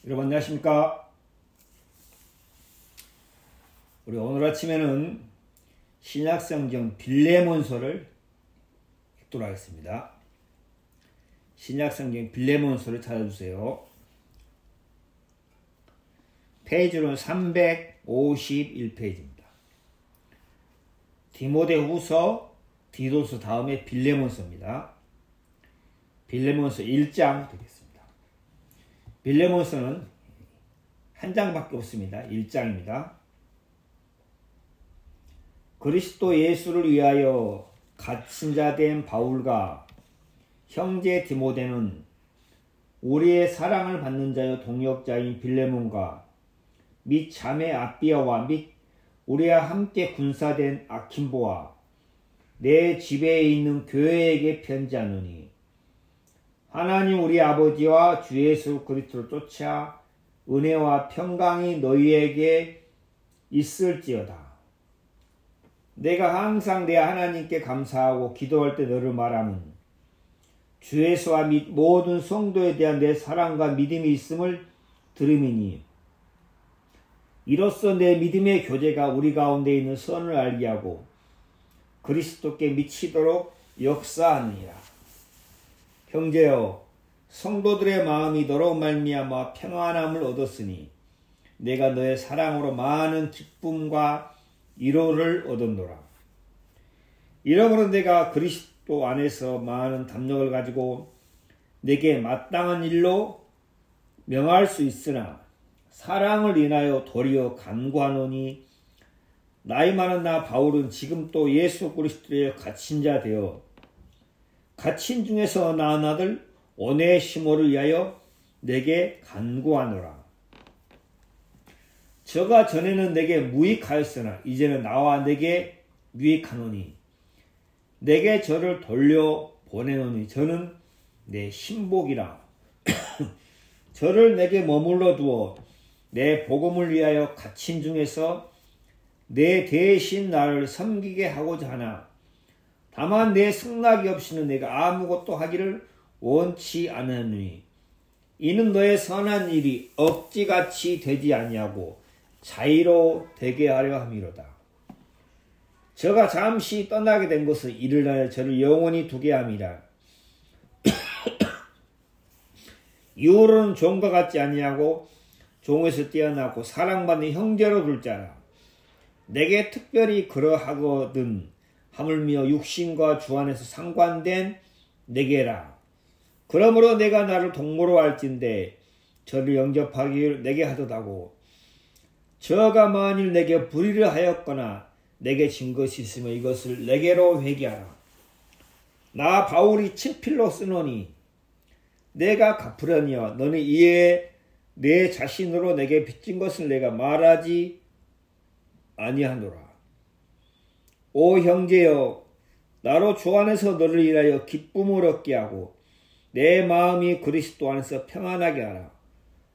여러분 안녕하십니까? 우리 오늘 아침에는 신약성경 빌레몬서를 읽도록 하겠습니다. 신약성경 빌레몬서를 찾아주세요. 페이지로는 351페이지입니다. 디모데후서, 디도서 다음에 빌레몬서입니다. 빌레몬서 1장 되겠습니다. 빌레몬서는 한 장밖에 없습니다. 1장입니다. 그리스도 예수를 위하여 갇힌 자 된 바울과 형제 디모데는 우리의 사랑을 받는 자여 동역자인 빌레몬과 및 자매 아비아와 및 우리와 함께 군사된 아킨보와 내 집에 있는 교회에게 편지하노니 하나님 우리 아버지와 주 예수 그리스도를 쫓아 은혜와 평강이 너희에게 있을지어다. 내가 항상 내 하나님께 감사하고 기도할 때 너를 말하면 주 예수와 및 모든 성도에 대한 내 사랑과 믿음이 있음을 들음이니 이로써 내 믿음의 교제가 우리 가운데 있는 선을 알게 하고 그리스도께 미치도록 역사하느니라. 형제여, 성도들의 마음이 너로 말미암아 평안함을 얻었으니 내가 너의 사랑으로 많은 기쁨과 위로를 얻었노라. 이러므로 내가 그리스도 안에서 많은 담력을 가지고 내게 마땅한 일로 명할 수 있으나 사랑을 인하여 도리어 간구하노니 나이 많은 나 바울은 지금 또 예수 그리스도의 갇힌 자 되어 갇힌 중에서 낳은 아들 오네시모를 위하여 내게 간구하노라. 저가 전에는 내게 무익하였으나 이제는 나와 내게 유익하노니 내게 저를 돌려 보내노니 저는 내 신복이라. 저를 내게 머물러 두어 내 복음을 위하여 갇힌 중에서 내 대신 나를 섬기게 하고자 하나 다만 내 승낙이 없이는 내가 아무것도 하기를 원치 않으니 이는 너의 선한 일이 억지같이 되지 아니하고 자의로 되게 하려 함이로다. 저가 잠시 떠나게 된 것은 이를 나여 저를 영원히 두게 함이라. 이후로는 종과 같지 아니하고 종에서 뛰어나고 사랑받는 형제로 둘 자라. 내게 특별히 그러하거든 하물며 육신과 주 안에서 상관된 내게라. 그러므로 내가 나를 동무로 할진대 저를 영접하기를 내게 하도다고. 저가 만일 내게 불의를 하였거나 내게 진 것이 있으면 이것을 내게로 회개하라. 나 바울이 친필로 쓰노니 내가 갚으려니와 너는 이에 내 자신으로 내게 빚진 것을 내가 말하지 아니하노라. 오 형제여, 나로 주 안에서 너를 인하여 기쁨을 얻게 하고 내 마음이 그리스도 안에서 평안하게 하라.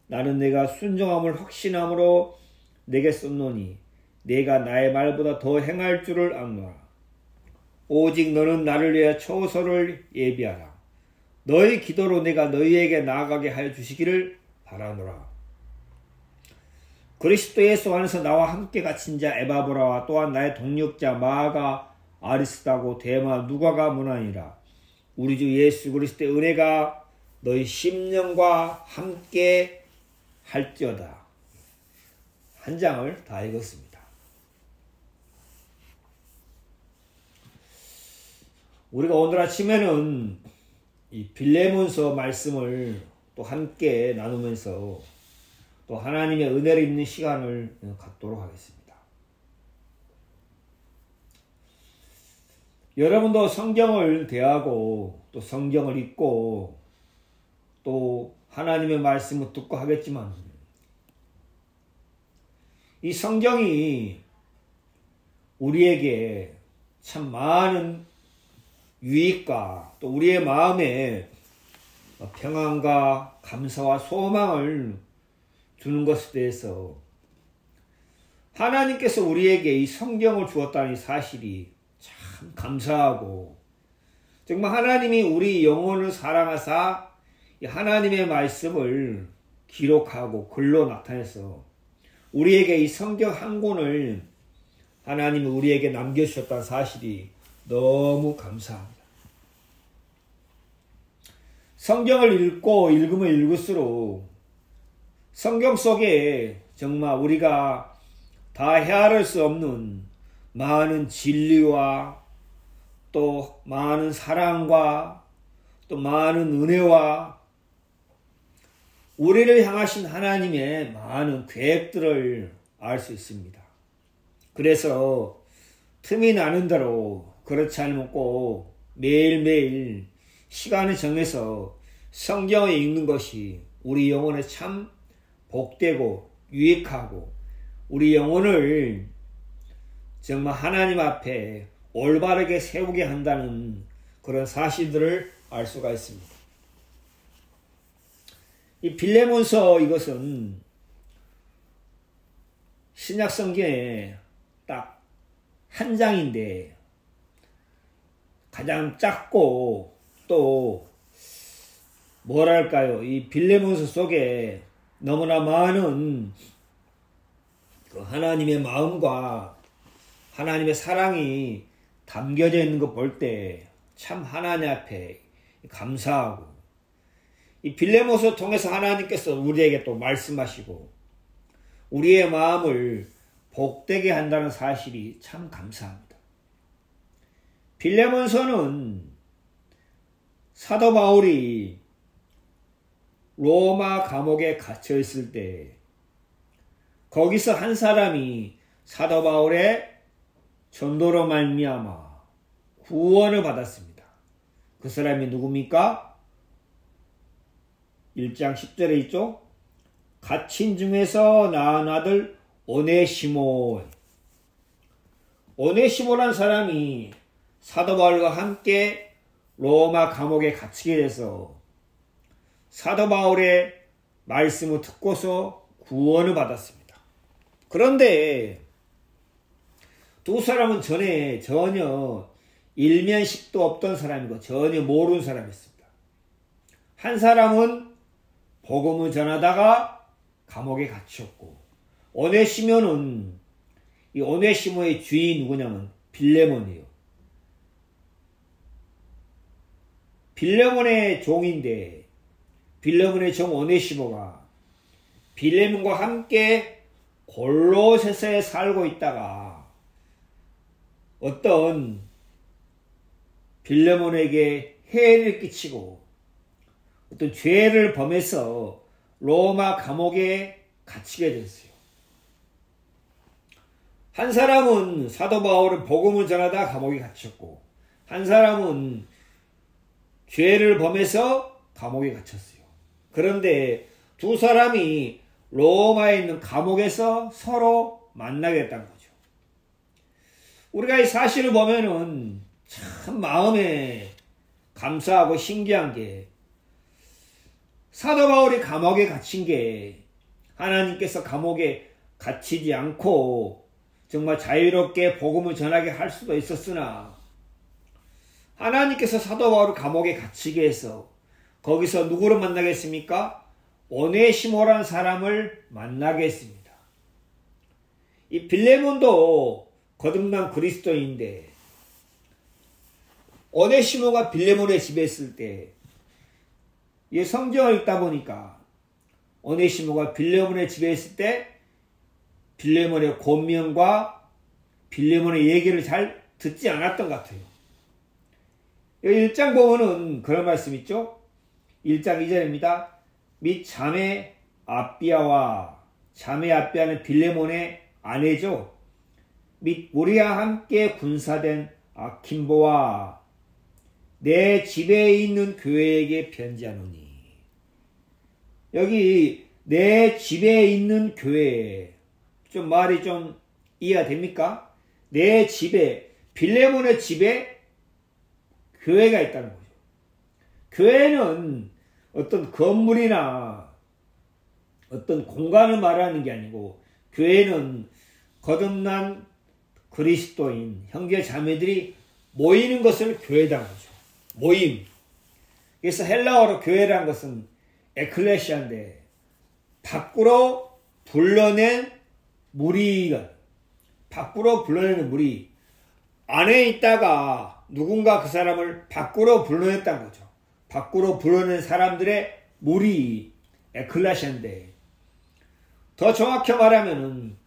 나는 내가 순종함을 확신함으로 내게 썼노니 내가 나의 말보다 더 행할 줄을 악노라. 오직 너는 나를 위해 초소를 예비하라. 너희 기도로 내가 너희에게 나아가게 하여 주시기를 바라노라. 그리스도 예수 안에서 나와 함께 갇힌 자 에바브라와 또한 나의 동력자 마아가 아리스다고 데마 누가가 문하니라. 우리 주 예수 그리스도의 은혜가 너희 심령과 함께 할지어다. 한 장을 다 읽었습니다. 우리가 오늘 아침에는 이 빌레몬서 말씀을 또 함께 나누면서 또 하나님의 은혜를 입는 시간을 갖도록 하겠습니다. 여러분도 성경을 대하고 또 성경을 읽고 또 하나님의 말씀을 듣고 하겠지만 이 성경이 우리에게 참 많은 유익과 또 우리의 마음에 평안과 감사와 소망을 주는 것에 대해서 하나님께서 우리에게 이 성경을 주었다는 사실이 참 감사하고 정말 하나님이 우리 영혼을 사랑하사 하나님의 말씀을 기록하고 글로 나타내서 우리에게 이 성경 한 권을 하나님이 우리에게 남겨주셨다는 사실이 너무 감사합니다. 성경을 읽으면 읽을수록 성경 속에 정말 우리가 다 헤아릴 수 없는 많은 진리와 또 많은 사랑과 또 많은 은혜와 우리를 향하신 하나님의 많은 계획들을 알 수 있습니다. 그래서 틈이 나는 대로 그렇지 않으면 꼭 매일매일 시간을 정해서 성경을 읽는 것이 우리 영혼에 참 복되고 유익하고 우리 영혼을 정말 하나님 앞에 올바르게 세우게 한다는 그런 사실들을 알 수가 있습니다. 이 빌레몬서 이것은 신약 성경에 딱 한 장인데 가장 작고 또 뭐랄까요, 이 빌레몬서 속에 너무나 많은 그 하나님의 마음과 하나님의 사랑이 담겨져 있는 거 볼 때 참 하나님 앞에 감사하고 이 빌레몬서를 통해서 하나님께서 우리에게 또 말씀하시고 우리의 마음을 복되게 한다는 사실이 참 감사합니다. 빌레몬서는 사도 바울이 로마 감옥에 갇혀 있을 때 거기서 한 사람이 사도 바울의 전도로 말미암아 구원을 받았습니다. 그 사람이 누굽니까? 1장 10절에 있죠? 갇힌 중에서 낳은 아들 오네시모. 오네시모라는 사람이 사도 바울과 함께 로마 감옥에 갇히게 돼서 사도 바울의 말씀을 듣고서 구원을 받았습니다. 그런데 두 사람은 전혀 일면식도 없던 사람이고 전혀 모르는 사람이었습니다. 한 사람은 복음을 전하다가 감옥에 갇혔고 오네시모는 이 오네시모의 주인이 누구냐면 빌레몬이에요. 빌레몬의 종인데 빌레몬의 종 오네시모가 빌레몬과 함께 골로새서에 살고 있다가 어떤 빌레몬에게 해를 끼치고 어떤 죄를 범해서 로마 감옥에 갇히게 됐어요. 한 사람은 사도 바울은 복음을 전하다 감옥에 갇혔고 한 사람은 죄를 범해서 감옥에 갇혔어요. 그런데 두 사람이 로마에 있는 감옥에서 서로 만나게 됐다는 거죠. 우리가 이 사실을 보면은 참 마음에 감사하고 신기한 게 사도 바울이 감옥에 갇힌 게 하나님께서 감옥에 갇히지 않고 정말 자유롭게 복음을 전하게 할 수도 있었으나 하나님께서 사도 바울을 감옥에 갇히게 해서 거기서 누구를 만나게 했습니까? 오네시모라는 사람을 만나게 했습니다. 이 빌레몬도 거듭난 그리스도인인데 오네시모가 빌레몬의 집에 있을 때 이 성경을 읽다 보니까 오네시모가 빌레몬의 집에 있을 때 빌레몬의 권면과 빌레몬의 얘기를 잘 듣지 않았던 것 같아요. 여기 1장 보면은 그런 말씀 있죠? 1장 2절입니다. 및 자매 아비아와 자매 아비아는 빌레몬의 아내죠. 및 우리와 함께 군사된 아킴보와 내 집에 있는 교회에게 편지하노니. 여기 내 집에 있는 교회 좀 말이 좀 이해가 됩니까? 내 집에 빌레몬의 집에 교회가 있다는 거죠. 교회는 어떤 건물이나 어떤 공간을 말하는 게 아니고 교회는 거듭난 그리스도인 형제 자매들이 모이는 것을 교회라는 거죠. 모임. 그래서 헬라어로 교회라는 것은 에클레시아인데 밖으로 불러낸 무리가, 밖으로 불러내는 무리, 안에 있다가 누군가 그 사람을 밖으로 불러냈다는 거죠. 밖으로 불러낸 사람들의 무리, 에클레시아인데, 더 정확히 말하면은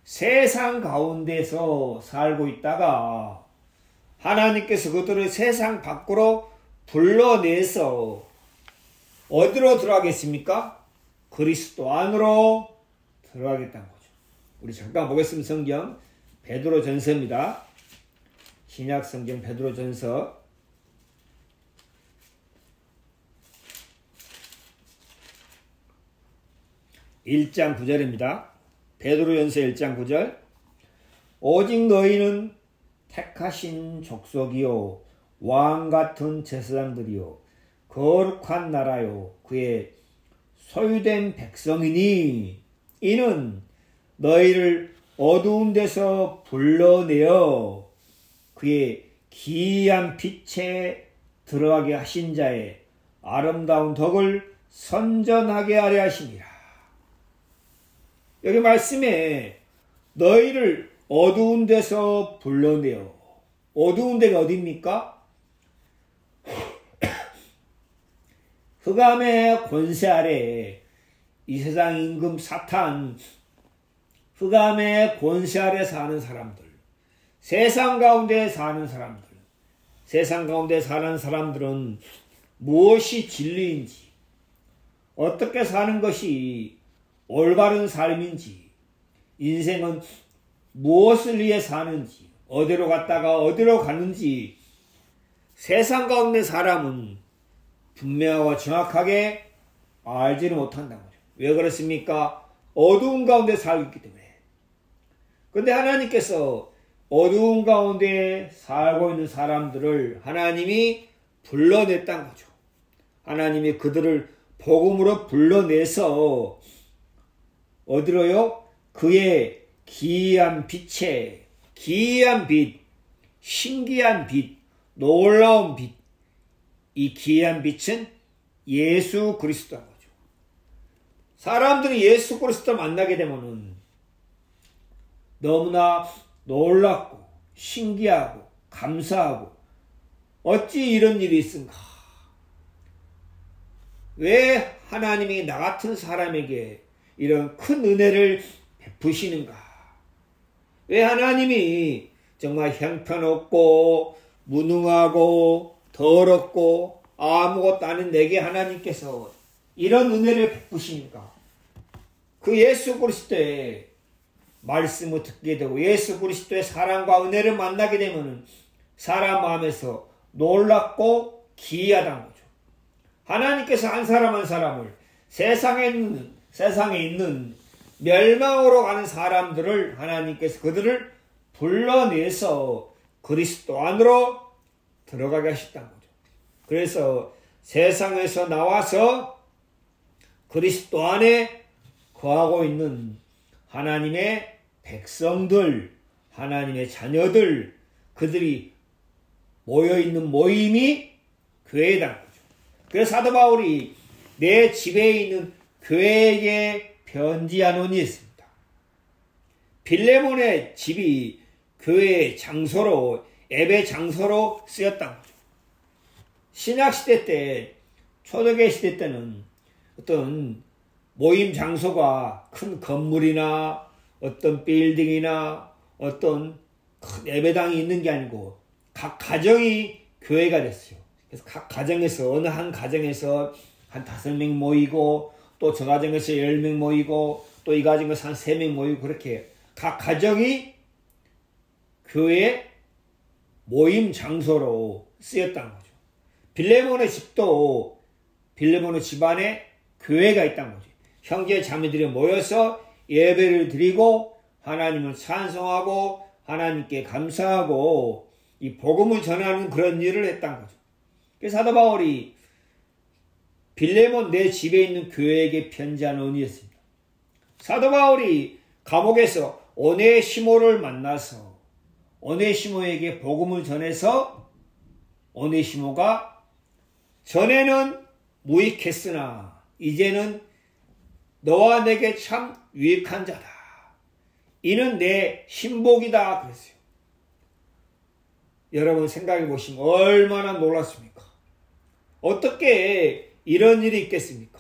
세상 가운데서 살고 있다가 하나님께서 그들을 세상 밖으로 불러내서 어디로 들어가겠습니까? 그리스도 안으로 들어가겠다는 거죠. 우리 잠깐 보겠습니다. 성경 베드로전서입니다. 신약 성경 베드로전서 1장 9절입니다. 베드로전서 1장 9절. 오직 너희는 택하신 족속이요 왕 같은 제사장들이요 거룩한 나라요 그의 소유된 백성이니 이는 너희를 어두운 데서 불러내어 그의 기이한 빛에 들어가게 하신 자의 아름다운 덕을 선전하게 하려 하심이라. 여기 말씀에 너희를 어두운 데서 불러내어, 어두운 데가 어디입니까? 흑암의 권세 아래 이 세상 임금 사탄, 흑암의 권세 아래 사는 사람들, 세상 가운데 사는 사람들, 세상 가운데 사는 사람들은 무엇이 진리인지, 어떻게 사는 것이 올바른 삶인지, 인생은 무엇을 위해 사는지, 어디로 갔다가 어디로 가는지 세상 가운데 사람은 분명하고 정확하게 알지를 못한다는 거죠. 왜 그렇습니까? 어두운 가운데 살고 있기 때문에. 그런데 하나님께서 어두운 가운데 살고 있는 사람들을 하나님이 불러냈다는 거죠. 하나님이 그들을 복음으로 불러내서 어디로요? 그의 기이한 빛에, 기이한 빛, 신기한 빛, 놀라운 빛, 이 기이한 빛은 예수 그리스도인 거죠. 사람들이 예수 그리스도를 만나게 되면은 너무나 놀랍고 신기하고 감사하고 어찌 이런 일이 있은가? 왜 하나님이 나 같은 사람에게 이런 큰 은혜를 베푸시는가? 왜 하나님이 정말 형편없고 무능하고 더럽고 아무것도 아닌 내게 하나님께서 이런 은혜를 베푸시니까? 그 예수 그리스도의 말씀을 듣게 되고 예수 그리스도의 사랑과 은혜를 만나게 되면 사람 마음에서 놀랍고 기이하다는 거죠. 하나님께서 한 사람 한 사람을 세상에 있는 멸망으로 가는 사람들을 하나님께서 그들을 불러내서 그리스도 안으로 들어가게 하셨다는 거죠. 그래서 세상에서 나와서 그리스도 안에 거하고 있는 하나님의 백성들, 하나님의 자녀들, 그들이 모여있는 모임이 교회라는 거죠. 그래서 사도 바울이 내 집에 있는 교회에게 편지하노니 했습니다. 빌레몬의 집이 교회의 장소로, 예배 장소로 쓰였다는 거죠. 신약시대 때, 초대교회 시대 때는 어떤 모임 장소가 큰 건물이나 어떤 빌딩이나 어떤 큰 예배당이 있는 게 아니고 각 가정이 교회가 됐어요. 그래서 각 가정에서 어느 한 가정에서 한 5명 모이고 또 저 가정에서 10명 모이고 또 이 가정에서 한 3명 모이고 그렇게 각 가정이 교회 모임 장소로 쓰였다는 거죠. 빌레몬의 집도 빌레몬의 집안에 교회가 있다는 거죠. 형제 자매들이 모여서 예배를 드리고 하나님을 찬송하고 하나님께 감사하고 이 복음을 전하는 그런 일을 했다는 거죠. 그래서 사도 바울이 빌레몬 내 집에 있는 교회에게 편지한 의미였습니다. 사도 바울이 감옥에서 오네시모를 만나서 오네시모에게 복음을 전해서 오네시모가 전에는 무익했으나 이제는 너와 내게 참 유익한 자다. 이는 내 신복이다. 그랬어요. 여러분 생각해 보시면 얼마나 놀랐습니까? 어떻게 이런 일이 있겠습니까?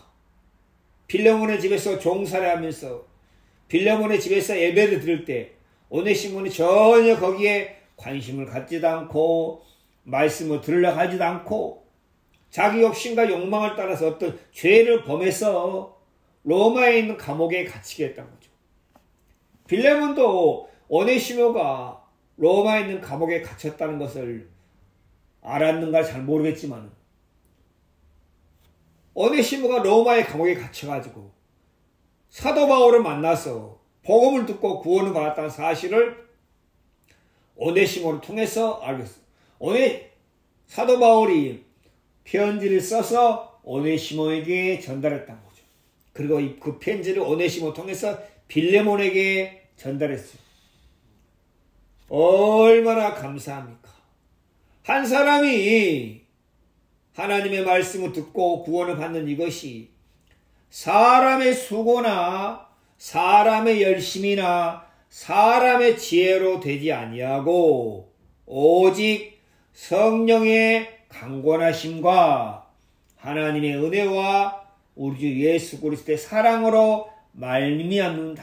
빌레몬의 집에서 종살이 하면서 빌레몬의 집에서 예배를 드릴 때 오네시몬이 전혀 거기에 관심을 갖지도 않고 말씀을 들으려고 하지도 않고 자기 욕심과 욕망을 따라서 어떤 죄를 범해서 로마에 있는 감옥에 갇히게 했던 거죠. 빌레몬도 오네시모가 로마에 있는 감옥에 갇혔다는 것을 알았는가 잘 모르겠지만 오네시모가 로마의 감옥에 갇혀가지고 사도 바울을 만나서 복음을 듣고 구원을 받았다는 사실을 오네시모를 통해서 알겠어요. 사도 바울이 편지를 써서 오네시모에게 전달했던 거죠. 그리고 그 편지를 오네시모 통해서 빌레몬에게 전달했어요. 얼마나 감사합니까? 한 사람이 하나님의 말씀을 듣고 구원을 받는 이것이 사람의 수고나 사람의 열심이나 사람의 지혜로 되지 아니하고 오직 성령의 강권하심과 하나님의 은혜와 우리 주 예수 그리스도의 사랑으로 말미암는다.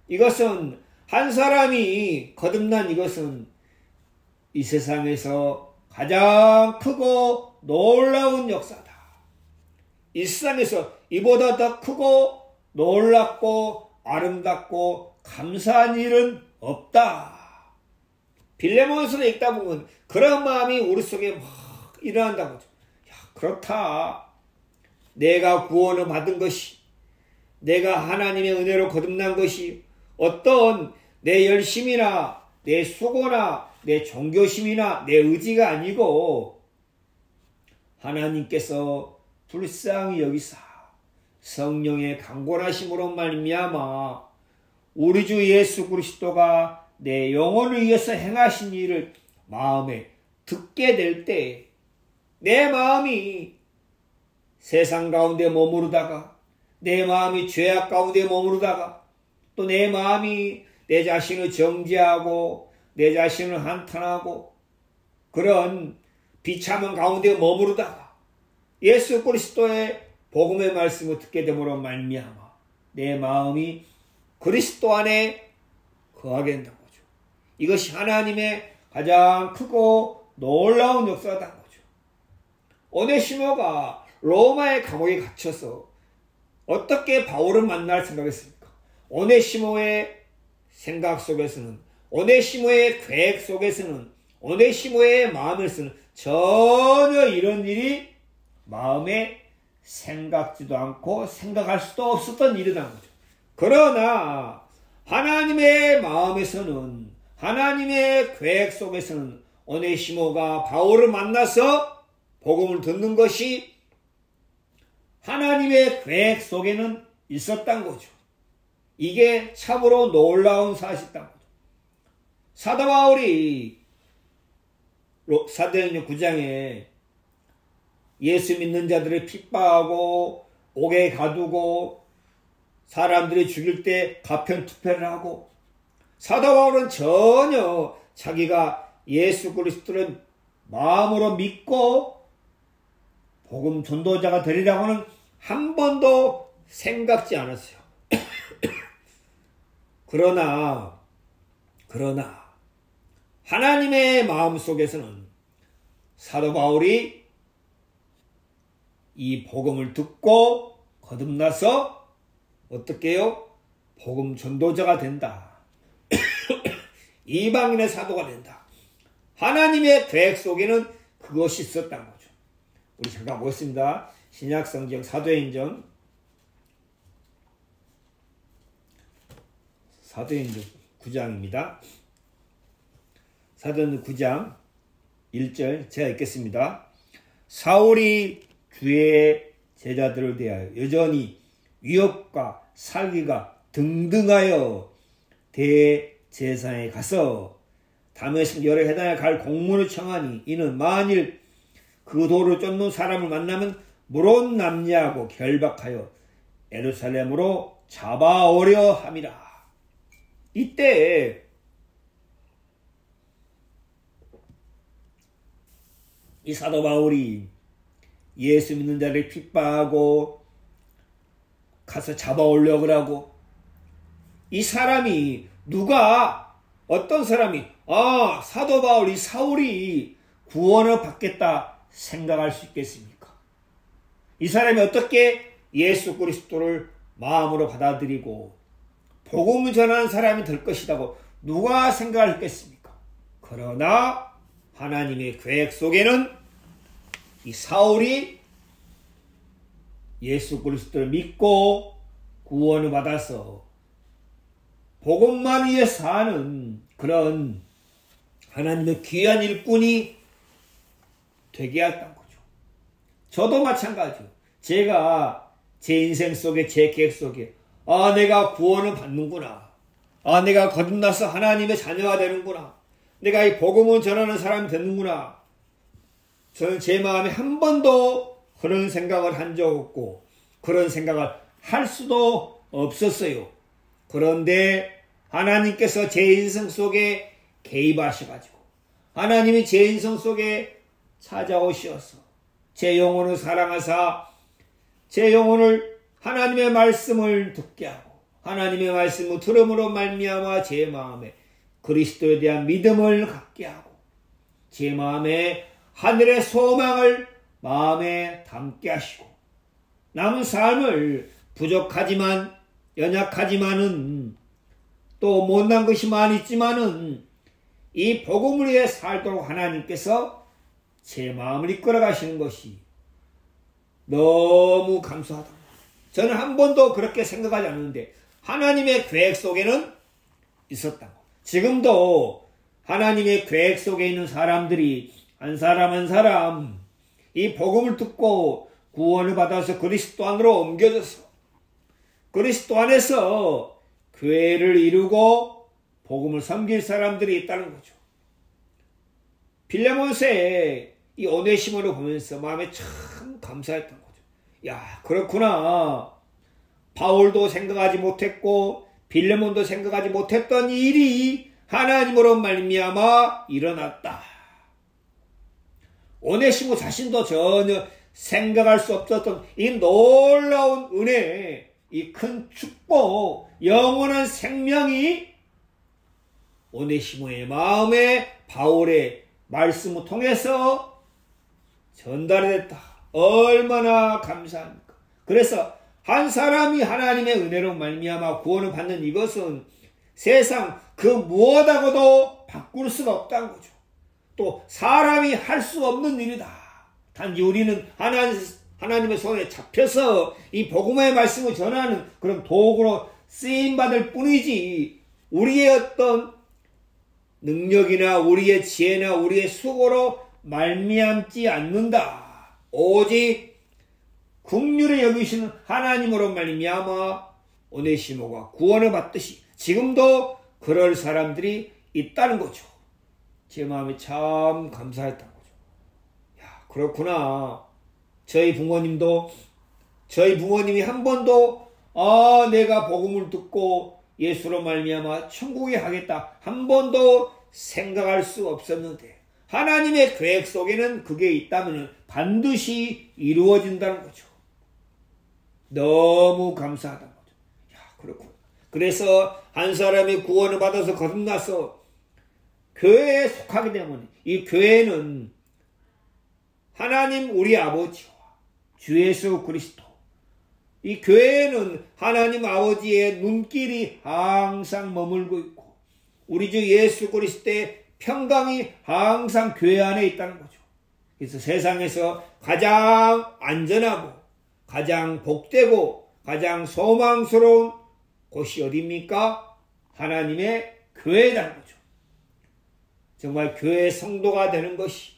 이것은 한 사람이 거듭난 이것은 이 세상에서 가장 크고 놀라운 역사다. 이 세상에서 이보다 더 크고 놀랍고 아름답고 감사한 일은 없다. 빌레몬서를 읽다 보면 그런 마음이 우리 속에 막 일어난다고 하죠. 야, 그렇다. 내가 구원을 받은 것이, 내가 하나님의 은혜로 거듭난 것이 어떤 내 열심이나 내 수고나 내 종교심이나 내 의지가 아니고 하나님께서 불쌍히 여기사 성령의 강권하심으로 말미암아 우리 주 예수 그리스도가 내 영혼을 위해서 행하신 일을 마음에 듣게 될 때 내 마음이 세상 가운데 머무르다가 내 마음이 죄악 가운데 머무르다가 또 내 마음이 내 자신을 정죄하고 내 자신을 한탄하고 그런 비참한 가운데 머무르다가 예수 그리스도의 복음의 말씀을 듣게 됨으로 말미암아 내 마음이 그리스도 안에 거하게 된다는 거죠. 이것이 하나님의 가장 크고 놀라운 역사다 거죠. 오네시모가 로마의 감옥에 갇혀서 어떻게 바울을 만날 생각했습니까? 오네시모의 생각 속에서는, 오네시모의 계획 속에서는, 오네시모의 마음에서는 전혀 이런 일이 마음에 생각지도 않고 생각할 수도 없었던 일이라는 거죠. 그러나 하나님의 마음에서는, 하나님의 계획 속에서는 오네시모가 바울을 만나서 복음을 듣는 것이 하나님의 계획 속에는 있었던 거죠. 이게 참으로 놀라운 사실이다. 사도 바울이 사도행전 9장에 예수 믿는 자들을 핍박하고 옥에 가두고 사람들이 죽일 때 가편투표를 하고 사도 바울은 전혀 자기가 예수 그리스도를 마음으로 믿고 복음 전도자가 되리라고는 한 번도 생각지 않았어요. 그러나 하나님의 마음 속에서는 사도 바울이 이 복음을 듣고 거듭나서 어떻게 해요? 복음 전도자가 된다. 이방인의 사도가 된다. 하나님의 계획 속에는 그것이 있었던 거죠. 우리 잠깐 보겠습니다. 신약성경 사도행전 9장입니다. 사도행전 9장 1절 제가 읽겠습니다. 사울이 주의 제자들을 대하여 여전히 위협과 살기가 등등하여 대제사장에 가서 다메섹 여러 회당에 갈 공문을 청하니 이는 만일 그 도를 쫓는 사람을 만나면 물론 남냐하고 결박하여 예루살렘으로 잡아오려 함이라. 이때 이 사도 바울이 예수 믿는 자를 핍박하고 가서 잡아오려고 그러고, 이 사람이 어떤 사람이 사도 바울, 이 사울이 구원을 받겠다 생각할 수 있겠습니까? 이 사람이 어떻게 예수 그리스도를 마음으로 받아들이고 복음을 전하는 사람이 될 것이라고 누가 생각했겠습니까? 그러나 하나님의 계획 속에는 이 사울이 예수 그리스도를 믿고 구원을 받아서 복음만 위해 사는 그런 하나님의 귀한 일꾼이 되게 했던 거죠. 저도 마찬가지요. 제가 제 인생 속에, 제 계획 속에 내가 구원을 받는구나. 내가 거듭나서 하나님의 자녀가 되는구나. 내가 이 복음을 전하는 사람이 되는구나. 저는 제 마음에 한 번도 그런 생각을 한 적 없고 그런 생각을 할 수도 없었어요. 그런데 하나님께서 제 인생 속에 개입하셔가지고 하나님이 제 인생 속에 찾아오셔서 제 영혼을 사랑하사 제 영혼을 하나님의 말씀을 듣게 하고 하나님의 말씀을 들음으로 말미암아 제 마음에 그리스도에 대한 믿음을 갖게 하고 제 마음에 하늘의 소망을 마음에 담게 하시고 남은 삶을 부족하지만 연약하지만은 또 못난 것이 많이 있지만은 이 복음을 위해 살도록 하나님께서 제 마음을 이끌어 가시는 것이 너무 감사하다. 저는 한 번도 그렇게 생각하지 않는데 하나님의 계획 속에는 있었다고. 지금도 하나님의 계획 속에 있는 사람들이 한 사람 한 사람 이 복음을 듣고 구원을 받아서 그리스도 안으로 옮겨져서 그리스도 안에서 교회를 이루고 복음을 섬길 사람들이 있다는 거죠. 빌레몬서의 이 오네시모를 보면서 마음에 참 감사했던 거죠. 야, 그렇구나. 바울도 생각하지 못했고 빌레몬도 생각하지 못했던 일이 하나님으로 말미암아 일어났다. 오네시모 자신도 전혀 생각할 수 없었던 이 놀라운 은혜, 이 큰 축복, 영원한 생명이 오네시모의 마음에 바울의 말씀을 통해서 전달이 됐다. 얼마나 감사합니까? 그래서 한 사람이 하나님의 은혜로 말미암아 구원을 받는 이것은 세상 그 무엇하고도 바꿀 수가 없다는 거죠. 또 사람이 할 수 없는 일이다. 단지 우리는 하나님의 손에 잡혀서 이 복음의 말씀을 전하는 그런 도구로 쓰임받을 뿐이지 우리의 어떤 능력이나 우리의 지혜나 우리의 수고로 말미암지 않는다. 오직 긍휼히 여기시는 하나님으로 말미암아 오네시모가 구원을 받듯이 지금도 그럴 사람들이 있다는 거죠. 제 마음이 참 감사했던 거죠. 야, 그렇구나. 저희 부모님이 한 번도 내가 복음을 듣고 예수로 말미암아 천국에 가겠다 한 번도 생각할 수 없었는데 하나님의 계획 속에는 그게 있다면 반드시 이루어진다는 거죠. 너무 감사하다는 거죠. 야, 그렇구나. 그래서 한 사람이 구원을 받아서 거듭나서 교회에 속하게 되면 이 교회는 하나님 우리 아버지와 주 예수 그리스도, 이 교회는 하나님 아버지의 눈길이 항상 머물고 있고 우리 주 예수 그리스도의 평강이 항상 교회 안에 있다는 거죠. 그래서 세상에서 가장 안전하고 가장 복되고 가장 소망스러운 곳이 어디입니까? 하나님의 교회라는 거죠. 정말 교회 성도가 되는 것이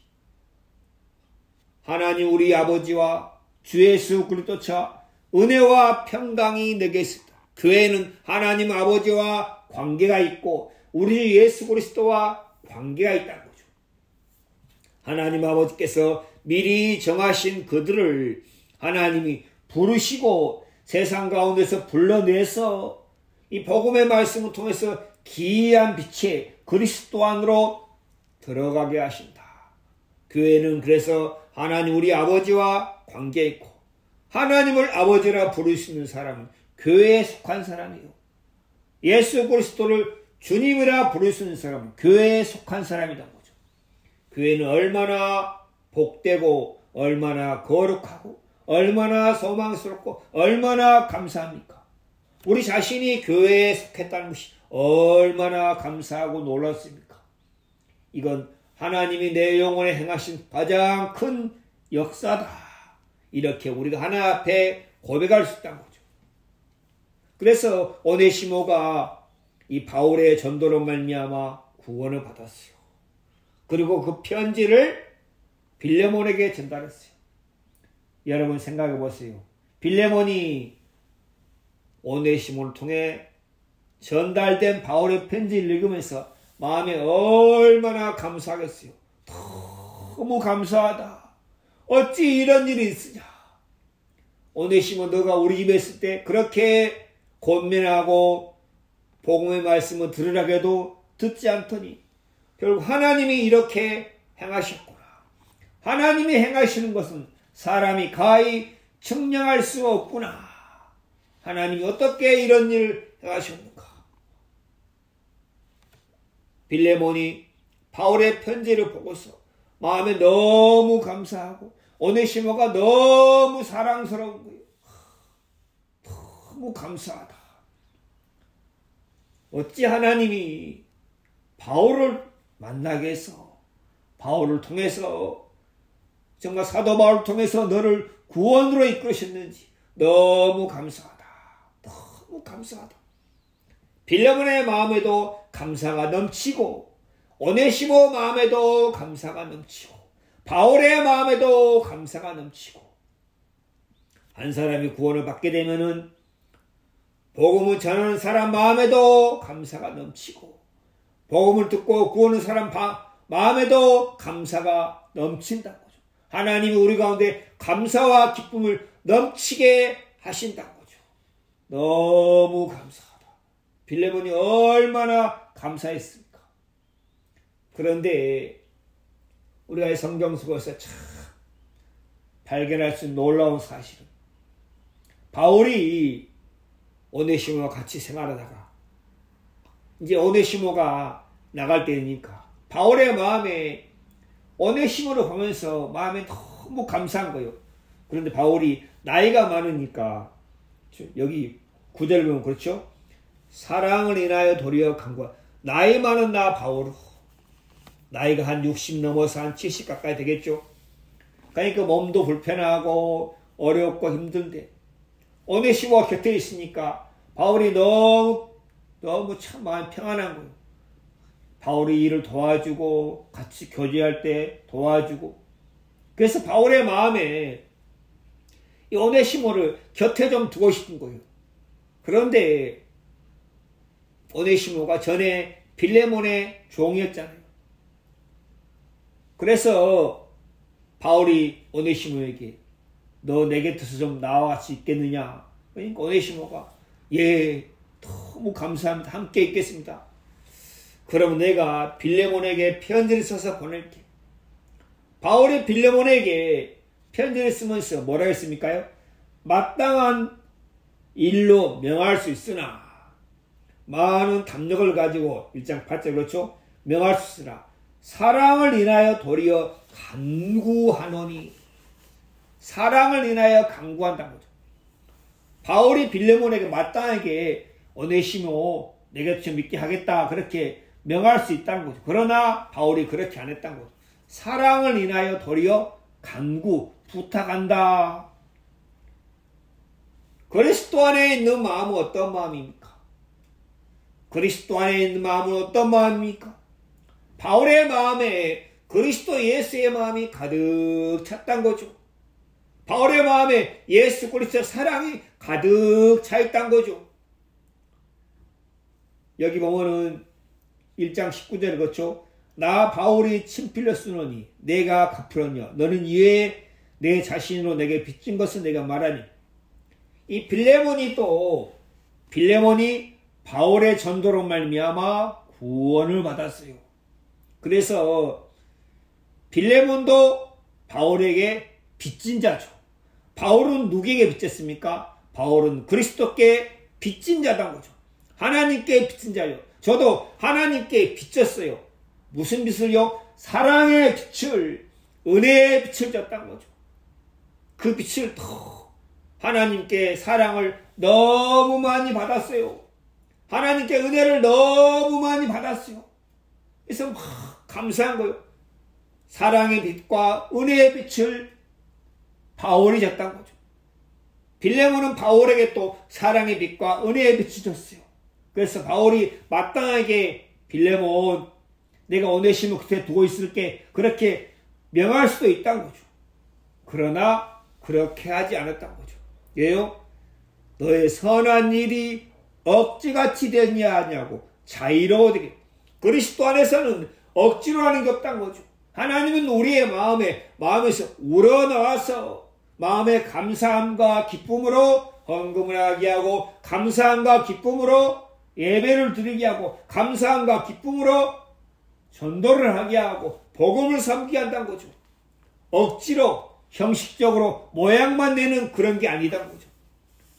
하나님 우리 아버지와 주 예수 그리스도와 은혜와 평강이 내게 있습니다. 교회는 하나님 아버지와 관계가 있고 우리 주 예수 그리스도와 관계가 있다는 거죠. 하나님 아버지께서 미리 정하신 그들을 하나님이 부르시고 세상 가운데서 불러내서 이 복음의 말씀을 통해서 기이한 빛의 그리스도 안으로 들어가게 하신다. 교회는 그래서 하나님 우리 아버지와 관계 있고 하나님을 아버지라 부를 수 있는 사람은 교회에 속한 사람이요. 예수 그리스도를 주님이라 부를 수 있는 사람은 교회에 속한 사람이라는 거죠. 교회는 얼마나 복되고 얼마나 거룩하고 얼마나 소망스럽고 얼마나 감사합니까? 우리 자신이 교회에 속했다는 것이 얼마나 감사하고 놀랍습니까? 이건 하나님이 내 영혼에 행하신 가장 큰 역사다. 이렇게 우리가 하나님 앞에 고백할 수 있다는 거죠. 그래서 오네시모가 이 바울의 전도로 말미암아 구원을 받았어요. 그리고 그 편지를 빌레몬에게 전달했어요. 여러분 생각해 보세요. 빌레몬이 오네시모를 통해 전달된 바울의 편지를 읽으면서 마음에 얼마나 감사하겠어요. 너무 감사하다. 어찌 이런 일이 있으냐. 오네시모 너가 우리 집에 있을 때 그렇게 권면하고 복음의 말씀을 들으라고 해도 듣지 않더니 결국 하나님이 이렇게 행하셨구나. 하나님이 행하시는 것은 사람이 가히 측량할 수 없구나. 하나님이 어떻게 이런 일을 행하셨는가. 빌레몬이 바울의 편지를 보고서 마음에 너무 감사하고 오네시모가 너무 사랑스러운 거예요. 너무 감사하다. 어찌 하나님이 바울을 만나게 해서 바울을 통해서 정말 사도 바울을 통해서 너를 구원으로 이끌으셨는지 너무 감사하다. 너무 감사하다. 빌레몬의 마음에도 감사가 넘치고 오네시모 마음에도 감사가 넘치고 바울의 마음에도 감사가 넘치고 한 사람이 구원을 받게 되면은 복음을 전하는 사람 마음에도 감사가 넘치고 복음을 듣고 구하는 사람 마음에도 감사가 넘친다는 거죠. 하나님이 우리 가운데 감사와 기쁨을 넘치게 하신다는 거죠. 너무 감사하다. 빌레몬이 얼마나 감사했습니까? 그런데 우리가 성경 속에서 참 발견할 수 있는 놀라운 사실은 바울이 오네시모와 같이 생활하다가 이제 오네시모가 나갈 때니까 바울의 마음에 오네시모를 보면서 마음에 너무 감사한 거예요. 그런데 바울이 나이가 많으니까 여기 9절 보면 그렇죠? 사랑을 인하여 도리어 간구하. 나이 많은 나 바울 나이가 한 60 넘어서 한 70 가까이 되겠죠. 그러니까 몸도 불편하고 어렵고 힘든데 오네시모가 곁에 있으니까 바울이 너무 참 마음이 평안한 거예요. 바울이 일을 도와주고 같이 교제할 때 도와주고 그래서 바울의 마음에 이 오네시모를 곁에 좀 두고 싶은 거예요. 그런데 오네시모가 전에 빌레몬의 종이었잖아요. 그래서 바울이 오네시모에게 너 내 곁에서 좀 나와 같이 있겠느냐. 그러니까 오네시모가 예 너무 감사합니다. 함께 있겠습니다. 그럼 내가 빌레몬에게 편지를 써서 보낼게. 바울이 빌레몬에게 편지를 쓰면서 뭐라 했습니까요? 마땅한 일로 명할 수 있으나 많은 담력을 가지고 1장 8절 그렇죠? 명할 수 있으나 사랑을 인하여 도리어 간구하노니 사랑을 인하여 간구한다는 거죠. 바울이 빌레몬에게 마땅하게 오네시모 내게 좀 믿게 하겠다 그렇게 명할 수 있다는 거죠. 그러나 바울이 그렇게 안 했다는 거죠. 사랑을 인하여 도리어 간구 부탁한다. 그리스도 안에 있는 마음은 어떤 마음입니까? 그리스도 안에 있는 마음은 어떤 마음입니까? 바울의 마음에 그리스도 예수의 마음이 가득 찼단 거죠. 바울의 마음에 예수 그리스도의 사랑이 가득 차 있단 거죠. 여기 보면은 1장 19절 그렇죠? 나 바울이 친필로 쓰노니 내가 갚으렸냐 너는 이에 내 자신으로 내게 빚진 것을 내가 말하니 이 빌레몬이 바울의 전도로 말미암아 구원을 받았어요. 그래서 빌레몬도 바울에게 빚진 자죠. 바울은 누구에게 빚졌습니까? 바울은 그리스도께 빚진 자단 거죠. 하나님께 빚진 자요. 저도 하나님께 빚졌어요. 무슨 빚을요? 사랑의 빛을, 은혜의 빛을 졌단 거죠. 그 빛을 더 하나님께 사랑을 너무 많이 받았어요. 하나님께 은혜를 너무 많이 받았어요. 그래서 막 감사한 거예요. 사랑의 빛과 은혜의 빛을 바울이 졌단 거죠. 빌레몬은 바울에게 또 사랑의 빛과 은혜의 빛을 줬어요. 그래서 바울이 마땅하게 빌레몬, 내가 오네시모 곁에 두고 있을게, 그렇게 명할 수도 있다는 거죠. 그러나 그렇게 하지 않았다는 거죠. 왜요? 너의 선한 일이 억지같이 되냐고 자유로워지게. 그리스도 안에서는 억지로 하는 게 없다는 거죠. 하나님은 우리의 마음에서 우러나와서 마음의 감사함과 기쁨으로 헌금을 하게 하고, 감사함과 기쁨으로 예배를 드리게 하고, 감사함과 기쁨으로 전도를 하게 하고 복음을 섬기게 한다는 거죠. 억지로 형식적으로 모양만 내는 그런 게 아니다는 거죠.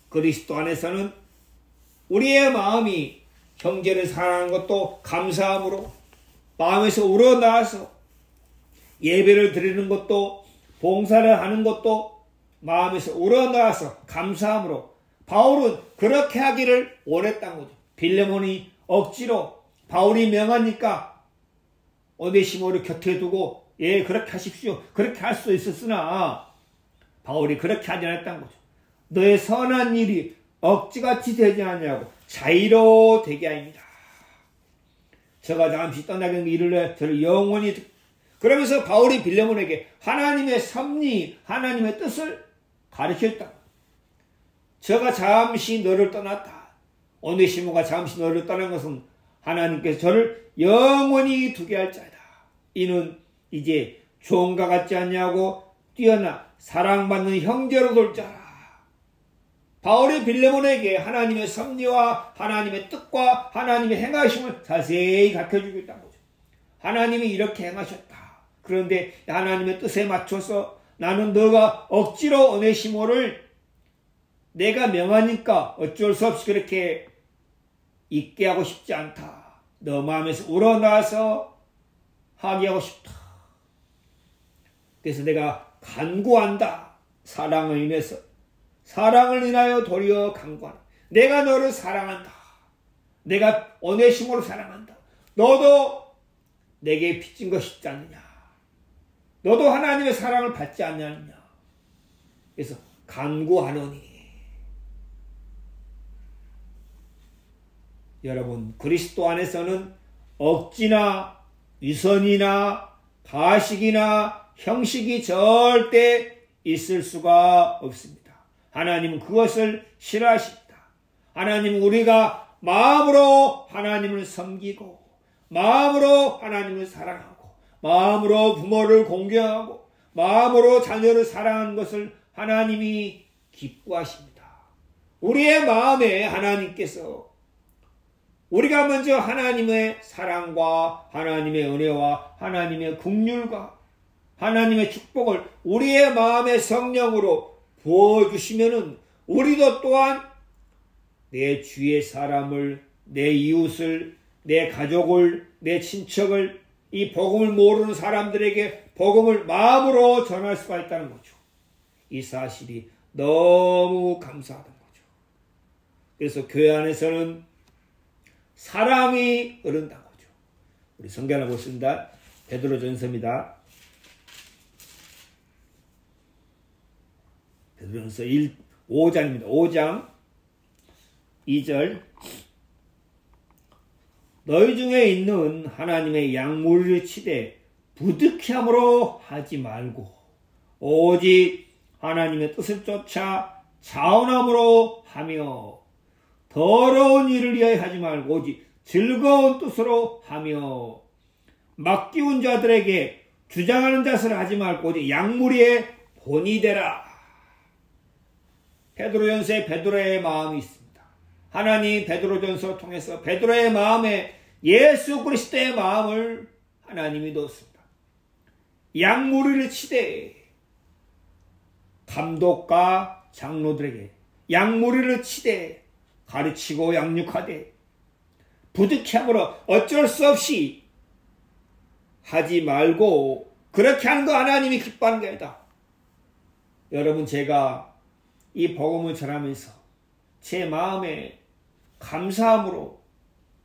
그리스도 안에서는 우리의 마음이 형제를 사랑하는 것도 감사함으로, 마음에서 우러나와서 예배를 드리는 것도, 봉사를 하는 것도 마음에서 우러나와서 감사함으로, 바울은 그렇게 하기를 원했다는 거죠. 빌레몬이 억지로 바울이 명하니까 오네시모를 곁에 두고 예 그렇게 하십시오, 그렇게 할 수 있었으나 바울이 그렇게 하지 않았다는 거죠. 너의 선한 일이 억지같이 되지 않냐고 자유로 되게 합니다. 저가 잠시 떠나는 일을 저를 영원히 그러면서 바울이 빌레몬에게 하나님의 섭리, 하나님의 뜻을 가르쳤다. 저가 잠시 너를 떠났다. 오네시모가 잠시 너를 떠난 것은 하나님께서 저를 영원히 두게 할 자이다. 이는 이제 종과 같지 않냐고 뛰어나 사랑받는 형제로 돌 자라. 바울이 빌레몬에게 하나님의 섭리와 하나님의 뜻과 하나님의 행하심을 자세히 가르쳐주겠다는 거죠. 하나님이 이렇게 행하셨다. 그런데 하나님의 뜻에 맞춰서 나는 너가 억지로 오네시모를 내가 명하니까 어쩔 수 없이 그렇게 있게 하고 싶지 않다. 너 마음에서 우러나서 하게 하고 싶다. 그래서 내가 간구한다. 사랑을 인해서. 사랑을 인하여 도리어 간구한다. 내가 너를 사랑한다. 내가 오네시모를 사랑한다. 너도 내게 빚진 것이 있지 않느냐. 너도 하나님의 사랑을 받지 않느냐. 그래서 간구하노니. 여러분, 그리스도 안에서는 억지나 위선이나 가식이나 형식이 절대 있을 수가 없습니다. 하나님은 그것을 싫어하십니다. 하나님은 우리가 마음으로 하나님을 섬기고, 마음으로 하나님을 사랑하고, 마음으로 부모를 공경하고, 마음으로 자녀를 사랑하는 것을 하나님이 기뻐하십니다. 우리의 마음에 하나님께서 우리가 먼저 하나님의 사랑과 하나님의 은혜와 하나님의 긍휼과 하나님의 축복을 우리의 마음의 성령으로 부어주시면은 우리도 또한 내 주위의 사람을, 내 이웃을, 내 가족을, 내 친척을, 이 복음을 모르는 사람들에게 복음을 마음으로 전할 수가 있다는 거죠. 이 사실이 너무 감사하다는 거죠. 그래서 교회 안에서는 사랑이 흐른다는 거죠. 우리 성경 하나 보겠습니다. 베드로전서입니다. 베드로전서 5장입니다. 5장 2절. 너희 중에 있는 하나님의 양무리를 치되 부득이 함으로 하지 말고 오직 하나님의 뜻을 쫓아 자원함으로 하며 더러운 일을 위하여 하지 말고 오직 즐거운 뜻으로 하며 맡기운 자들에게 주장하는 자세를 하지 말고 오직 양무리의 본이 되라. 베드로전서에 베드로의 마음이 있습니다. 하나님 베드로전서를 통해서 베드로의 마음에 예수 그리스도의 마음을 하나님이 넣었습니다. 양무리를 치되 감독과 장로들에게 양무리를 치되 가르치고 양육하되 부득이함으로 어쩔 수 없이 하지 말고 그렇게 하는 거 하나님이 기뻐하는 게 아니다. 여러분, 제가 이 복음을 전하면서 제 마음에 감사함으로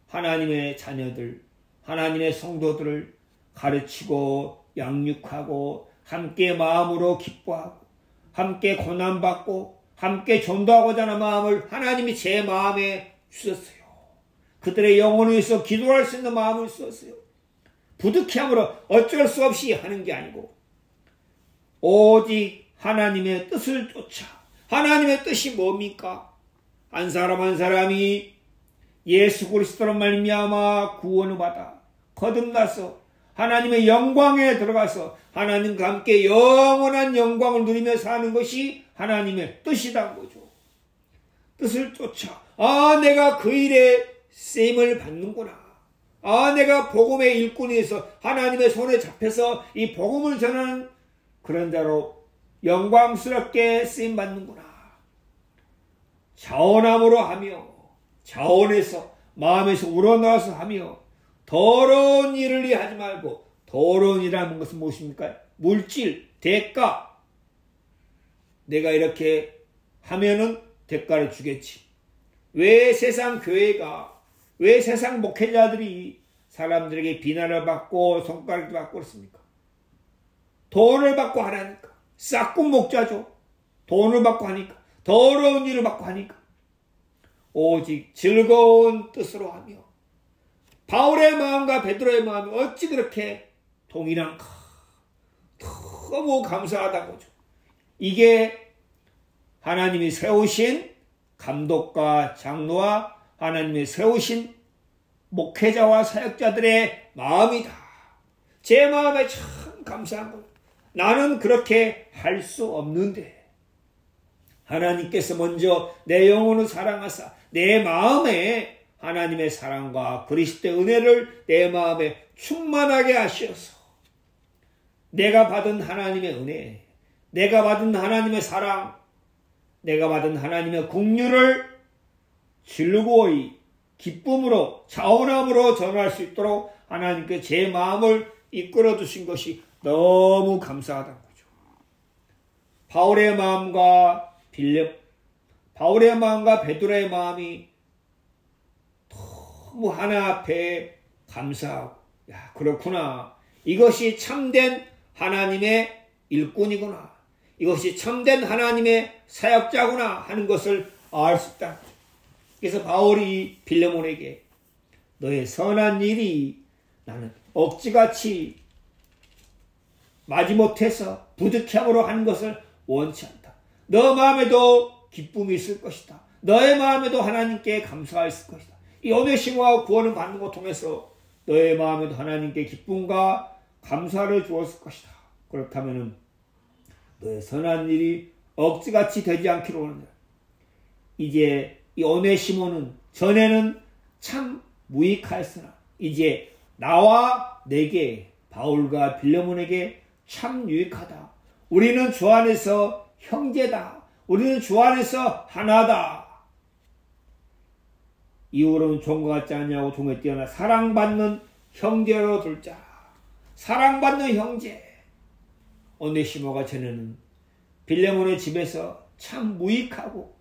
하나님의 자녀들, 하나님의 성도들을 가르치고 양육하고 함께 마음으로 기뻐하고 함께 고난받고 함께 전도하고자 하는 마음을 하나님이 제 마음에 주셨어요. 그들의 영혼을 위해서 기도할 수 있는 마음을 주셨어요. 부득이함으로 어쩔 수 없이 하는 게 아니고 오직 하나님의 뜻을 쫓아. 하나님의 뜻이 뭡니까? 한 사람 한 사람이 예수 그리스도로 말미암아 구원을 받아 거듭나서 하나님의 영광에 들어가서 하나님과 함께 영원한 영광을 누리며 사는 것이 하나님의 뜻이란 거죠. 뜻을 쫓아. 내가 그 일에 쓰임을 받는구나. 내가 복음의 일꾼이 돼서 하나님의 손에 잡혀서 이 복음을 전하는 그런 자로 영광스럽게 쓰임 받는구나. 자원함으로 하며 자원에서 마음에서 우러나와서 하며 더러운 일을 하지 말고. 더러운 일이라는 것은 무엇입니까? 물질, 대가. 내가 이렇게 하면은 대가를 주겠지. 왜 세상 교회가, 왜 세상 목회자들이 사람들에게 비난을 받고 손가락을 받고 그렇습니까? 돈을 받고 하라니까. 싹군 목자죠. 돈을 받고 하니까. 더러운 일을 받고 하니까. 오직 즐거운 뜻으로 하며 바울의 마음과 베드로의 마음이 어찌 그렇게 동일한가. 너무 감사하다는 거죠. 이게 하나님이 세우신 감독과 장로와 하나님이 세우신 목회자와 사역자들의 마음이다. 제 마음에 참 감사한 거예요. 나는 그렇게 할 수 없는데 하나님께서 먼저 내 영혼을 사랑하사 내 마음에 하나님의 사랑과 그리스도의 은혜를 내 마음에 충만하게 하셔서 내가 받은 하나님의 은혜, 내가 받은 하나님의 사랑, 내가 받은 하나님의 긍휼을 즐거이 기쁨으로 자원함으로 전할 수 있도록 하나님께 제 마음을 이끌어 주신 것이 너무 감사하다는 거죠. 바울의 마음과 베드로의 마음이 너무 하나 앞에 감사하고, 야, 그렇구나. 이것이 참된 하나님의 일꾼이구나. 이것이 참된 하나님의 사역자구나 하는 것을 알 수 있다. 그래서 바울이 빌레몬에게 너의 선한 일이 나는 억지같이 마지못해서 부득이함으로 하는 것을 원치 않다. 너 마음에도 기쁨이 있을 것이다. 너의 마음에도 하나님께 감사가 있을 것이다. 이 오네시모가 구원을 받는 것 통해서 너의 마음에도 하나님께 기쁨과 감사를 주었을 것이다. 그렇다면 너의 선한 일이 억지같이 되지 않기로 원한다. 이제 이 오네시모는 전에는 참 무익하였으나 이제 나와 내게 바울과 빌레몬에게 참 유익하다. 우리는 주 안에서 형제다. 우리는 주 안에서 하나다. 이후로는 종과 같지 않냐고 종에 뛰어나 사랑받는 형제로 둘자. 사랑받는 형제. 오네시모가 전에는 빌레몬의 집에서 참 무익하고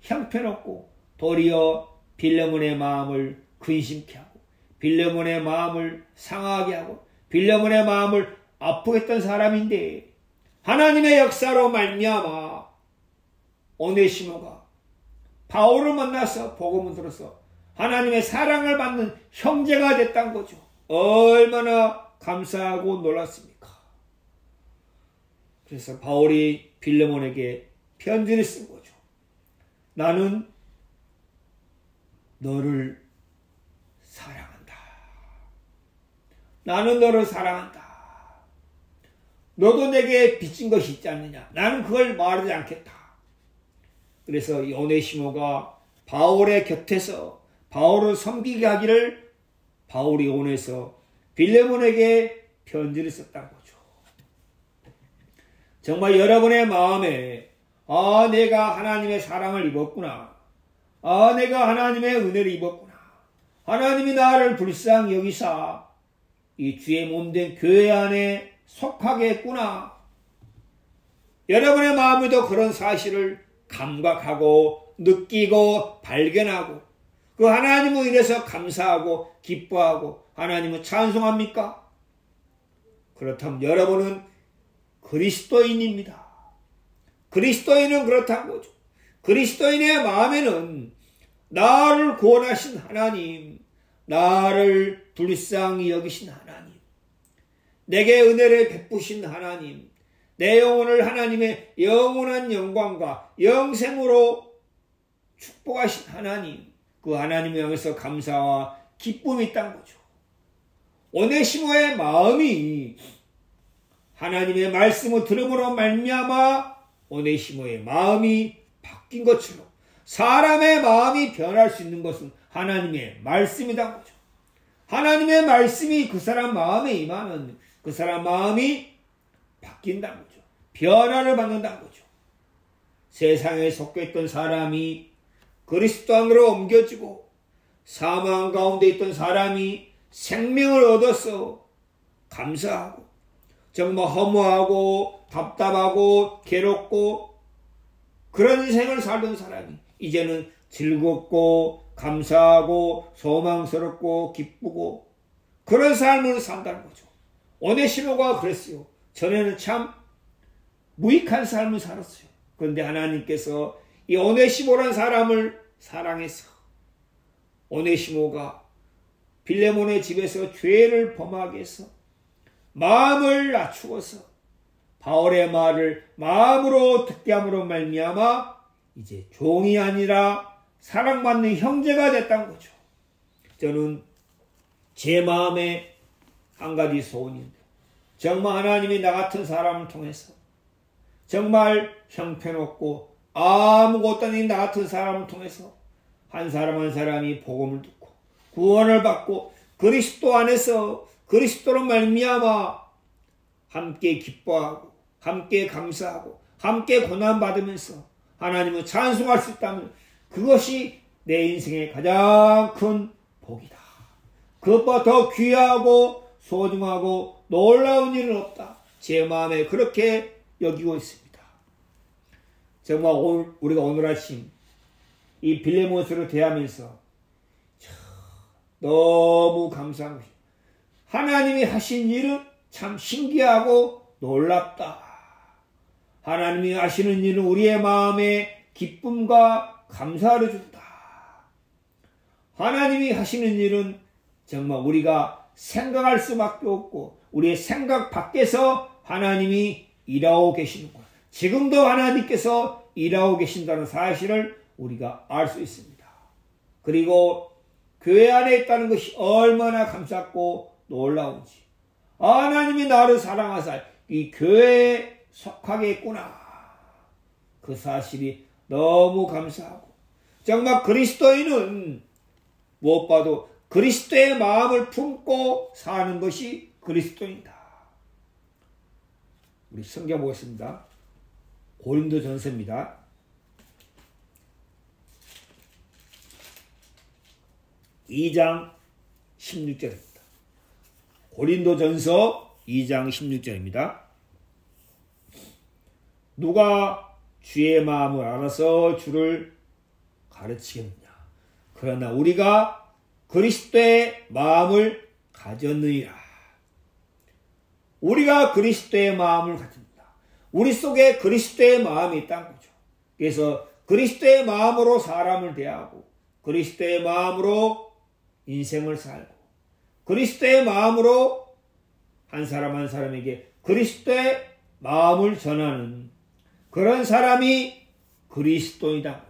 형편없고 도리어 빌레몬의 마음을 근심케 하고 빌레몬의 마음을 상하게 하고 빌레몬의 마음을 아프게 했던 사람인데 하나님의 역사로 말미암아 오네시모가 바울을 만나서 복음을 들어서 하나님의 사랑을 받는 형제가 됐다는 거죠. 얼마나 감사하고 놀랐습니까? 그래서 바울이 빌레몬에게 편지를 쓴 거죠. 나는 너를 사랑한다. 나는 너를 사랑한다. 너도 내게 빚진 것이 있지 않느냐. 나는 그걸 말하지 않겠다. 그래서 이 오네시모가 바울의 곁에서 바울을 섬기게 하기를 바울이 원해서 빌레몬에게 편지를 썼다는 거죠. 정말 여러분의 마음에 내가 하나님의 사랑을 입었구나. 내가 하나님의 은혜를 입었구나. 하나님이 나를 불쌍히 여기사 이 주의 몸된 교회 안에 속하게 했구나. 여러분의 마음에도 그런 사실을 감각하고 느끼고 발견하고 그 하나님을 인해서 감사하고 기뻐하고 하나님을 찬송합니까? 그렇다면 여러분은 그리스도인입니다. 그리스도인은 그렇다는 거죠. 그리스도인의 마음에는 나를 구원하신 하나님, 나를 불쌍히 여기신 하나님, 내게 은혜를 베푸신 하나님, 내 영혼을 하나님의 영원한 영광과 영생으로 축복하신 하나님, 그 하나님을 향해서 감사와 기쁨이 있다는 거죠. 오네시모의 마음이 하나님의 말씀을 들음으로 말미암아 오네시모의 마음이 바뀐 것처럼 사람의 마음이 변할 수 있는 것은 하나님의 말씀이라는 거죠. 하나님의 말씀이 그 사람 마음에 임하면 그 사람 마음이 바뀐다는 거죠. 변화를 받는다는 거죠. 세상에 속했던 사람이 그리스도 안으로 옮겨지고 사망 가운데 있던 사람이 생명을 얻어서 감사하고 정말 허무하고 답답하고 괴롭고 그런 인생을 살던 사람이 이제는 즐겁고 감사하고 소망스럽고 기쁘고 그런 삶을 산다는 거죠. 오네시모가 그랬어요. 전에는 참 무익한 삶을 살았어요. 그런데 하나님께서 이 오네시모라는 사람을 사랑해서 오네시모가 빌레몬의 집에서 죄를 범하게 해서 마음을 낮추어서 바울의 말을 마음으로 듣게 함으로 말미암아 이제 종이 아니라 사랑받는 형제가 됐다는 거죠. 저는 제 마음에 한 가지 소원인데 정말 하나님이 나 같은 사람을 통해서 정말 형편없고 아무것도 아닌 나 같은 사람을 통해서 한 사람 한 사람이 복음을 듣고 구원을 받고 그리스도 안에서 그리스도로 말미암아 함께 기뻐하고 함께 감사하고 함께 고난받으면서 하나님을 찬송할 수 있다면 그것이 내 인생의 가장 큰 복이다. 그것보다 더 귀하고 소중하고 놀라운 일은 없다. 제 마음에 그렇게 여기고 있습니다. 정말 우리가 오늘 아침 이 빌레몬서를 대하면서 너무 감사한 것입니다. 하나님이 하신 일은 참 신기하고 놀랍다. 하나님이 하시는 일은 우리의 마음에 기쁨과 감사를 준다. 하나님이 하시는 일은 정말 우리가 생각할 수밖에 없고 우리의 생각 밖에서 하나님이 일하고 계시는구나. 지금도 하나님께서 일하고 계신다는 사실을 우리가 알 수 있습니다. 그리고 교회 안에 있다는 것이 얼마나 감사하고 놀라운지. 하나님이 나를 사랑하사 이 교회에 속하게 했구나. 그 사실이 너무 감사하고 정말 그리스도인은 무엇보다도 그리스도의 마음을 품고 사는 것이 그리스도인이다. 우리 성경 보겠습니다. 고린도전서입니다. 2장 16절입니다. 고린도전서 2장 16절입니다. 누가 주의 마음을 알아서 주를 가르치겠느냐. 그러나 우리가 그리스도의 마음을 가졌느니라. 우리가 그리스도의 마음을 가진다. 우리 속에 그리스도의 마음이 있다는 거죠. 그래서 그리스도의 마음으로 사람을 대하고 그리스도의 마음으로 인생을 살고 그리스도의 마음으로 한 사람 한 사람에게 그리스도의 마음을 전하는 그런 사람이 그리스도이다.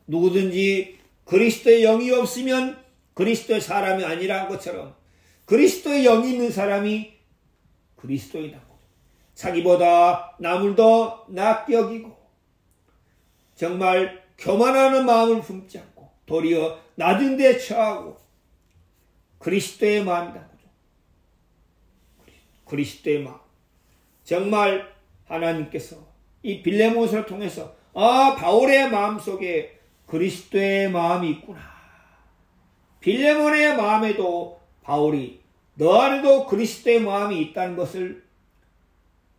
누구든지 그리스도의 영이 없으면 그리스도의 사람이 아니라는 것처럼 그리스도의 영이 있는 사람이 그리스도이다. 자기보다 남을 더 낫게 여기고 정말 교만하는 마음을 품지 않고 도리어 낮은 데 처하고 그리스도의 마음이다. 그리스도의 마음. 정말 하나님께서 이 빌레몬서를 통해서 바울의 마음속에 그리스도의 마음이 있구나. 빌레몬의 마음에도 바울이 너 안에도 그리스도의 마음이 있다는 것을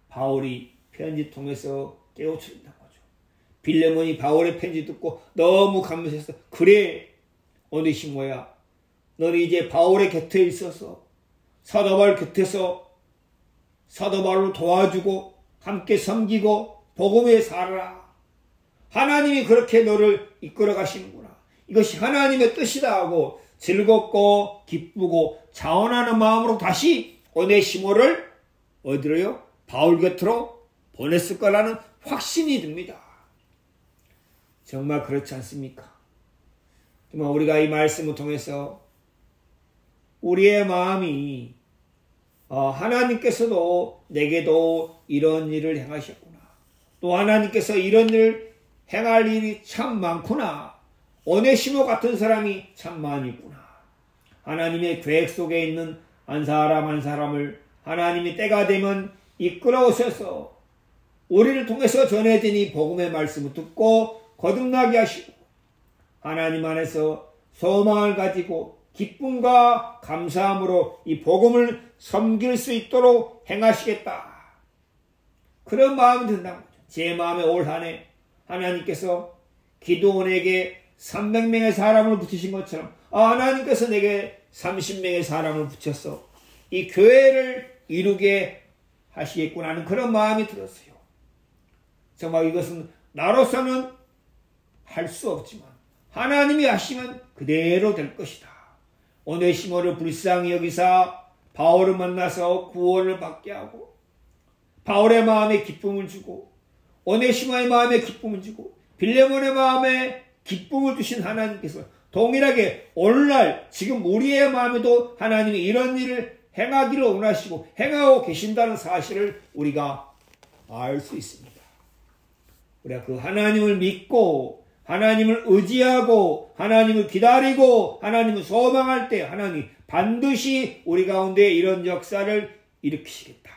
바울이 편지 통해서 깨우쳐준다고 하죠. 빌레몬이 바울의 편지 듣고 너무 감사해서 그래 오네시모야 너는 이제 바울의 곁에 있어서 사도 바울 곁에서 사도 바울을 도와주고 함께 섬기고 복음에 살아라. 하나님이 그렇게 너를 이끌어 가시는구나. 이것이 하나님의 뜻이다 하고 즐겁고 기쁘고 자원하는 마음으로 다시 오네시모를 어디로요? 바울 곁으로 보냈을 거라는 확신이 듭니다. 정말 그렇지 않습니까? 정말 우리가 이 말씀을 통해서 우리의 마음이 하나님께서도 내게도 이런 일을 행하셨구나. 또 하나님께서 이런 일을 행할 일이 참 많구나. 오네시모 같은 사람이 참 많이 있구나. 하나님의 계획 속에 있는 한 사람 한 사람을 하나님이 때가 되면 이끌어 오셔서 우리를 통해서 전해진 이 복음의 말씀을 듣고 거듭나게 하시고 하나님 안에서 소망을 가지고 기쁨과 감사함으로 이 복음을 섬길 수 있도록 행하시겠다. 그런 마음이 든다는 거죠. 제 마음에 올 한 해 하나님께서 기드온에게 300명의 사람을 붙이신 것처럼 하나님께서 내게 30명의 사람을 붙여서 이 교회를 이루게 하시겠구나 하는 그런 마음이 들었어요. 정말 이것은 나로서는 할 수 없지만 하나님이 하시면 그대로 될 것이다. 오네시모를 불쌍히 여기사 바울을 만나서 구원을 받게 하고 바울의 마음에 기쁨을 주고 오네시모의 마음에 기쁨을 주고 빌레몬의 마음에 기쁨을 주신 하나님께서 동일하게 오늘날 지금 우리의 마음에도 하나님이 이런 일을 행하기를 원하시고 행하고 계신다는 사실을 우리가 알 수 있습니다. 우리가 그 하나님을 믿고 하나님을 의지하고 하나님을 기다리고 하나님을 소망할 때 하나님 반드시 우리 가운데 이런 역사를 일으키시겠다.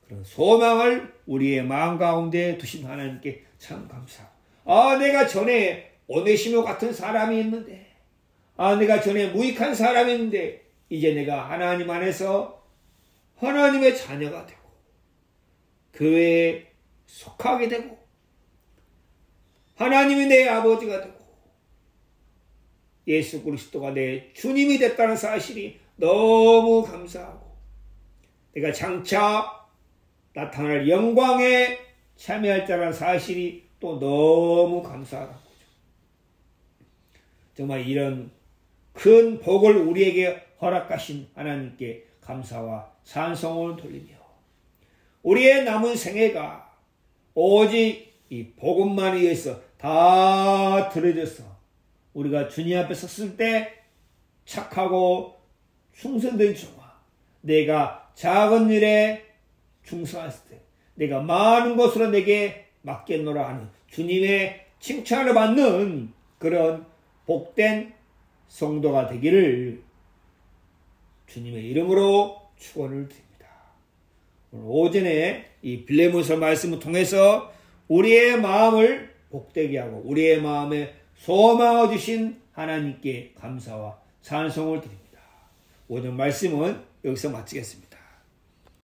그런 소망을 우리의 마음 가운데 두신 하나님께 참 감사하고 내가 전에 오네시모 같은 사람이 있는데 내가 전에 무익한 사람이 있는데 이제 내가 하나님 안에서 하나님의 자녀가 되고 교회에 속하게 되고 하나님이 내 아버지가 되고 예수 그리스도가 내 주님이 됐다는 사실이 너무 감사하고 내가 장차 나타날 영광에 참여할 자라는 사실이 또 너무 감사하다는 거죠. 정말 이런 큰 복을 우리에게 허락하신 하나님께 감사와 찬송을 돌리며 우리의 남은 생애가 오직 이 복음만에 의해서 다 들어져서 우리가 주님 앞에 섰을 때 착하고 충성된 종아 내가 작은 일에 충성했을 때 내가 많은 것으로 내게 맡겠노라 하는 주님의 칭찬을 받는 그런 복된 성도가 되기를 주님의 이름으로 축원을 드립니다. 오늘 오전에 이 빌레몬서 말씀을 통해서 우리의 마음을 복되게 하고 우리의 마음에 소망을 주신 하나님께 감사와 찬송을 드립니다. 오늘 말씀은 여기서 마치겠습니다.